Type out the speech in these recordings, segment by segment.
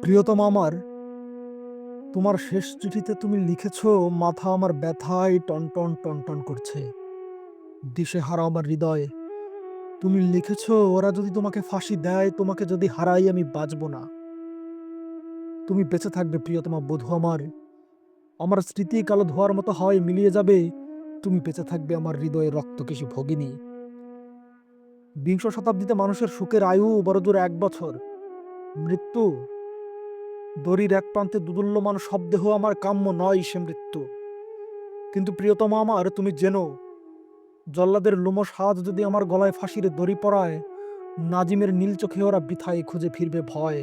প্রিয়তম আমার, তোমার শেষ চিঠিতে তুমি লিখেছো, মাথা আমার ব্যথায় টনটন টনটন করছে, দিশেহারা আমার হৃদয়। তুমি লিখেছো, ওরা যদি তোমাকে ফাঁসি দেয়, তোমাকে যদি হারাই, আমি বাঁচবো না। তুমি বেঁচে থাকবে প্রিয়তমা বধূ আমার। আমার স্মৃতি কালো ধোঁয়ার মতো হাওয়ায় মিলিয়ে যাবে। তুমি বেঁচে থাকবে আমার হৃদয়ে রক্তকেশী ভগিনী। বিংশ শতাব্দীতে মানুষের সুখের আয়ু বড়জোর 1 বছর। মৃত্যু, দড়ির এক প্রান্তে দুদুল্যমান শবদেহ আমার কাম্য নয়, সে মৃত্যু। কিন্তু প্রিয়তমা আমার, তুমি জেনো, জল্লাদের লোমশ হাত যদি আমার গলায় ফাঁসির দড়ি পরায়, নাজিমের নীল চোখে ওরা বৃথায় খুঁজে ফিরবে ভয়।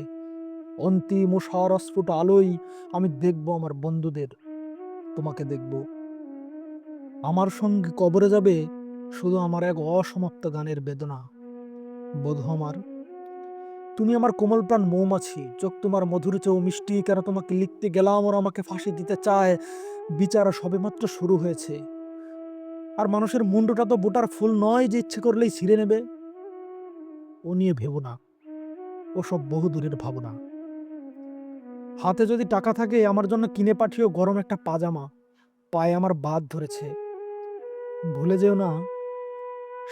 অন্তিম উষার অস্ফুট আলোয় আমি দেখব আমার বন্ধুদের, তোমাকে দেখব। আমার সঙ্গে কবরে যাবে শুধু আমার এক অসমাপ্ত গানের বেদনা। বধূ আমার, তুমি আমার কোমল প্রাণ মৌমাছি, চোখ তোমার মধুর চেয়েও মিষ্টি। কেন তোমাকে লিখতে গেলাম ওরা আমাকে ফাঁসি দিতে চায়, বিচার সবেমাত্র শুরু হয়েছে। আর মানুষের মুন্ডটা তো বোটার ফুল নয় যে ইচ্ছে করলেই ছিঁড়ে নেবে। ও নিয়ে ভেবো না, ওসব বহু দূরের ভাবনা। হাতে যদি টাকা থাকে আমার জন্য কিনে পাঠিও গরম একটা পাজামা। পায়ে আমার বাদ ধরেছে, ভুলে যেও না,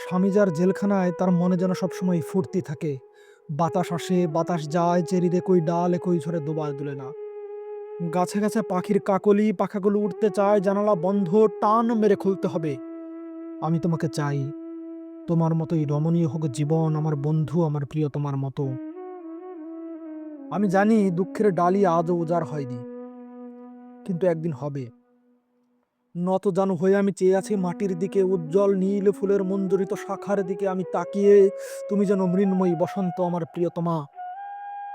স্বামী যার জেলখানায় তার মনে যেন সবসময় ফুর্তি থাকে। বাতাস আসে বাতাস যায়, চেরির একই ডাল একই ঝরে দোবায় দুলে না। গাছে গাছে পাখির কাকলি, পাখাগুলো উঠতে চায়, জানালা বন্ধ, টান মেরে খুলতে হবে। আমি তোমাকে চাই, তোমার মতোই রমণীয় হোক জীবন, আমার বন্ধু, আমার প্রিয় তোমার মতো। আমি জানি দুঃখের ডালি আজও উজাড় হয়নি, কিন্তু একদিন হবে। নত জানু হয়ে আমি চেয়ে আছি মাটির দিকে, উজ্জ্বল নীল ফুলের মঞ্জরিত শাখার দিকে আমি তাকিয়ে। তুমি যেন মৃন্ময়ী বসন্ত, আমার প্রিয়তমা।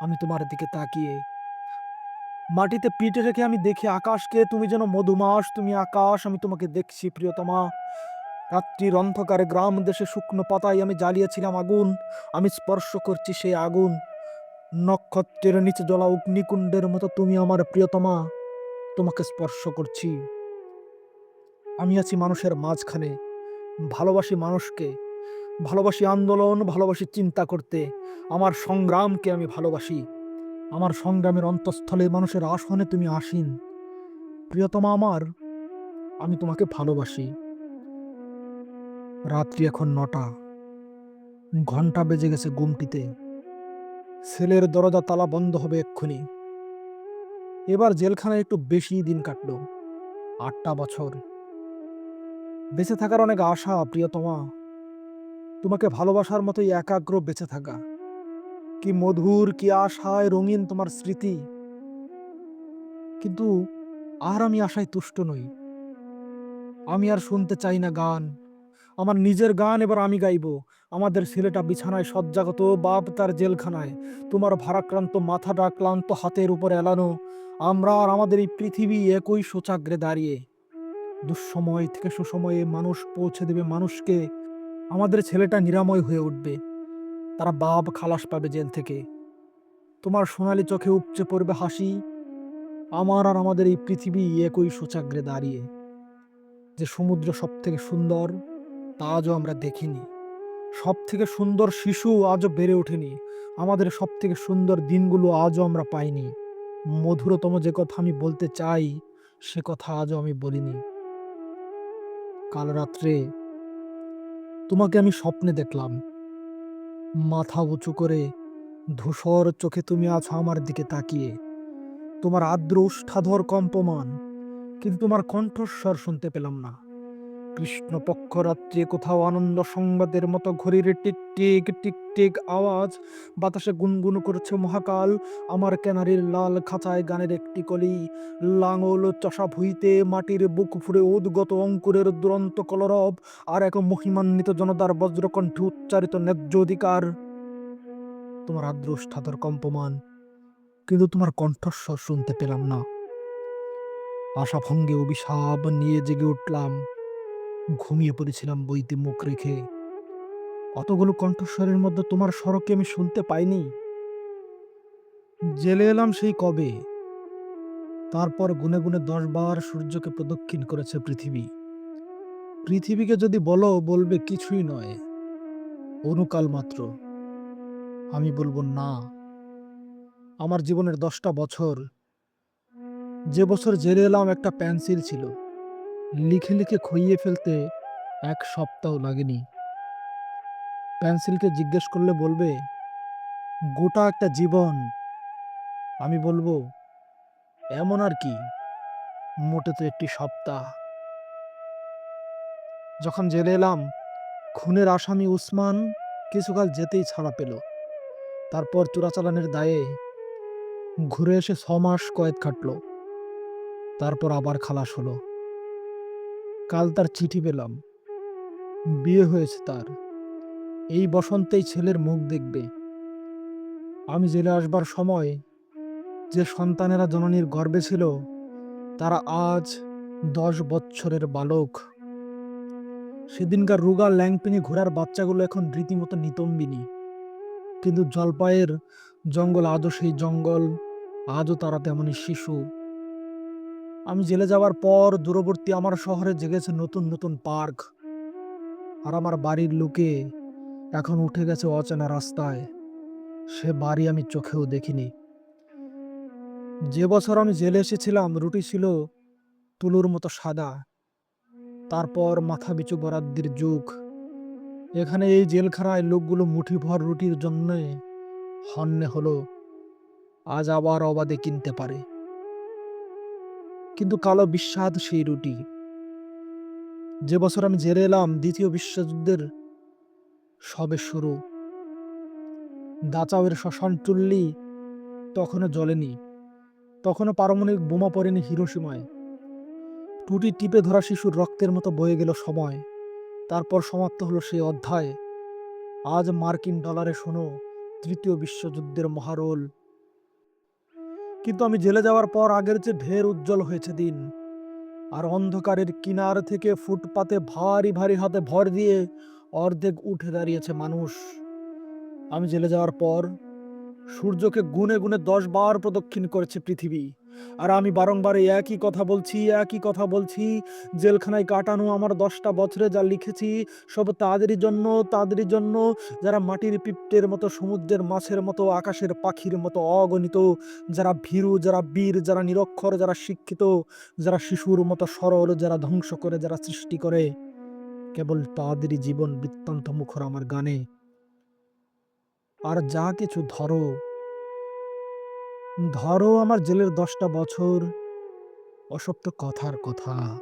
আমি তোমার দিকে তাকিয়ে মাটিতে পিঠে রেখে আমি দেখি আকাশকে। তুমি যেন মধুমাস, তুমি আকাশ, আমি তোমাকে দেখছি প্রিয়তমা। রাত্রির অন্ধকারে গ্রাম দেশে শুকনো পাতায় আমি জ্বালিয়েছিলাম আগুন। আমি স্পর্শ করছি সেই আগুন। নক্ষত্রের নিচে জ্বলা অগ্নিকুণ্ডের মতো তুমি আমার প্রিয়তমা, তোমাকে স্পর্শ করছি। আমি আছি মানুষের মাঝখানে, ভালোবাসি মানুষকে, ভালোবাসি আন্দোলন, ভালোবাসি চিন্তা করতে। আমার সংগ্রামকে আমি ভালোবাসি। আমার সংগ্রামের অন্তঃস্থলে মানুষের আসনে তুমি আসীন। প্রিয়তমা আমার, আমি তোমাকে ভালোবাসি। রাত্রি এখন 9টা, ঘন্টা বেজে গেছে গুমটিতে। সেলের দরজা তালা বন্ধ হবে এক্ষুনি। এবার জেলখানায় একটু বেশি দিন কাটলো, 8টা বছর। বেঁচে থাকার অনেক আশা প্রিয়তমা, তোমাকে ভালোবাসার মতোই একাগ্র বেঁচে থাকা। কি মধুর, কি আশায় রঙিন তোমার স্মৃতি। কিন্তু আর আমি আশায় তুষ্ট নই। আমি আর শুনতে চাই না গান। আমার নিজের গান এবার আমি গাইবো। আমাদের ছেলেটা বিছানায় শয্যাগত, বাপ তার জেলখানায়। তোমার ভারাক্রান্ত মাথাটা ক্লান্ত হাতের উপর এলানো। আমরা আর আমাদের এই পৃথিবী একই শোচাগ্রে দাঁড়িয়ে। দুঃসময় থেকে সুসময়ে মানুষ পৌঁছে দেবে মানুষকে। আমাদের ছেলেটা নিরাময় হয়ে উঠবে। তারা বাপ খালাস পাবে জেল থেকে। তোমার সোনালী চোখে উপচে পড়বে হাসি। আমার আর আমাদের এই পৃথিবী একই শোচাগ্রে দাঁড়িয়ে। যে সমুদ্র সব থেকে সুন্দর তা আজও আমরা দেখিনি। সব থেকে সুন্দর শিশু আজও বেড়ে ওঠেনি। আমাদের সব থেকে সুন্দর দিনগুলো আজও আমরা পাইনি। মধুরতম যে কথা আমি বলতে চাই, সে কথা আজও আমি বলিনি। কাল রাত্রে তোমাকে আমি স্বপ্নে দেখলাম। মাথা উঁচু করে ধূসর চোখে তুমি আছো আমার দিকে তাকিয়ে। তোমার আর্দ্র ওষ্ঠাধর কম্পমান, কিন্তু তোমার কণ্ঠস্বর শুনতে পেলাম না। কৃষ্ণপক্ষ রাত্রে কোথাও আনন্দ সংবাদের মতো ঘড়ির টিক টিক টিক টিক আওয়াজ। বাতাসে গুনগুন করছে মহাকাল। আমার ক্যানারির লাল খাঁচায় গানের একটি কলি। লাঙল চষা ভুইতে মাটির বুক ফুঁড়ে উদ্গত অঙ্কুরের দুরন্ত কলরব। আর এক মহিমান্বিত জনতার বজ্রকণ্ঠে উচ্চারিত ন্যায্য অধিকার। তোমার আর্দ্র ওষ্ঠাধর কম্পমান, কিন্তু তোমার কণ্ঠস্বর শুনতে পেলাম না। আশাভঙ্গে অভিশাপ নিয়ে জেগে উঠলাম। ঘুমিয়ে পড়েছিলাম বইতে মুখ রেখে। অতগুলো কণ্ঠস্বরের মধ্যে তোমার স্বরকে আমি শুনতে পাইনি। জেলে এলাম সেই কবে। তারপর গুনে গুনে 10 বার সূর্যকে প্রদক্ষিণ করেছে পৃথিবী। পৃথিবীকে যদি বলো, বলবে কিছুই নয়, অনুকাল মাত্র। আমি বলবো না, আমার জীবনের ১০টা বছর। যে বছর জেলে এলাম একটা পেন্সিল ছিল। লিখে, লিখে খুইয়ে ফেলতে ১ সপ্তাহ লাগেনি। পেন্সিলকে জিজ্ঞেস করলে বলবে, "গোটা একটা জীবন।" আমি বলব, "এমন আর কি, মোটে তো একটি সপ্তাহ।" যখন জেলে এলাম, খুনের আসামি উসমান কিছুকাল যেতেই ছাড়া পেল। তারপর চোরাচালানের দায়ে ঘুরে এসে ৬ মাস কয়েদ খাটল। তারপর আবার খালাস হলো। কাল তার চিঠি পেলাম। বিয়ে হয়েছে তার। এই বসন্তেই ছেলের মুখ দেখবে। আমি জেলে আসবার সময় যে সন্তানেরা জননীর গর্ভে ছিল, তারা আজ ১০ বৎসরের বালক। সেদিনকার রোগা ল্যাংপিনি ঘোড়ার বাচ্চাগুলো এখন রীতিমতো নিতম্বিনী। কিন্তু জলপাইয়ের জঙ্গল আজও সেই জঙ্গল, আজও তারা তেমনি শিশু। আমি জেলে যাওয়ার পর দূরবর্তী আমার শহরে জেগেছে নতুন নতুন পার্ক। আর আমার বাড়ির লোকে এখন উঠে গেছে অচেনা রাস্তায়। সে বাড়ি আমি চোখেও দেখিনি। যে বছর আমি জেলে এসেছিলাম, রুটি ছিল তুলোর মতো সাদা। তারপর মাথাপিছু বরাদ্দের যুগ। এখানে এই জেলখানায় লোকগুলো মুঠিভর রুটির জন্যে হন্যে হলো। আজ আবার অবাধে কিনতে পারে। কিন্তু কালো বিস্বাদ সেই রুটি। যে বছর আমি জেলে এলাম, ২য় বিশ্বযুদ্ধের সবে শুরু। দাচাওয়ের শ্মশান চুল্লি তখনও জ্বলেনি। তখনও পারমাণবিক বোমা পড়েনি হিরোশিমায়। টুটি টিপে ধরা শিশুর রক্তের মতো বয়ে গেল সময়। তারপর সমাপ্ত হলো সেই অধ্যায়। আজ মার্কিন ডলারে শোনো ৩য় বিশ্বযুদ্ধের মহারোল। কিন্তু আমি জেলে যাওয়ার পর আগের চেয়ে ঢের উজ্জ্বল হয়েছে দিন। আর অন্ধকারের কিনার থেকে ফুটপাতে ভারী ভারী হাতে ভর দিয়ে অর্ধেক উঠে দাঁড়িয়েছে মানুষ। আমি জেলে যাওয়ার পর সূর্যকে গুনে গুনে ১০ বার প্রদক্ষিণ করেছে পৃথিবী। আর আমি বারংবার এই একই কথা বলছি। জেলখানায় কাটানো আমার ১০টা বছরে যা লিখেছি, সব তাদেরই জন্য যারা মাটির পিঁপড়ের মতো, সমুদ্রের মাছের মতো, আকাশের পাখির মতো অগণিত, যারা ভীরু, যারা বীর, যারা নিরক্ষর, যারা শিক্ষিত, যারা শিশুর মতো সরল, যারা ধ্বংস করে, যারা সৃষ্টি করে, কেবল তাদেরই জীবন বৃত্তান্ত মুখর আমার গানে। আর যা কিছু ধরো, ধরো আমার জেলের ১০টা বছর, অসত্য কথার কথা।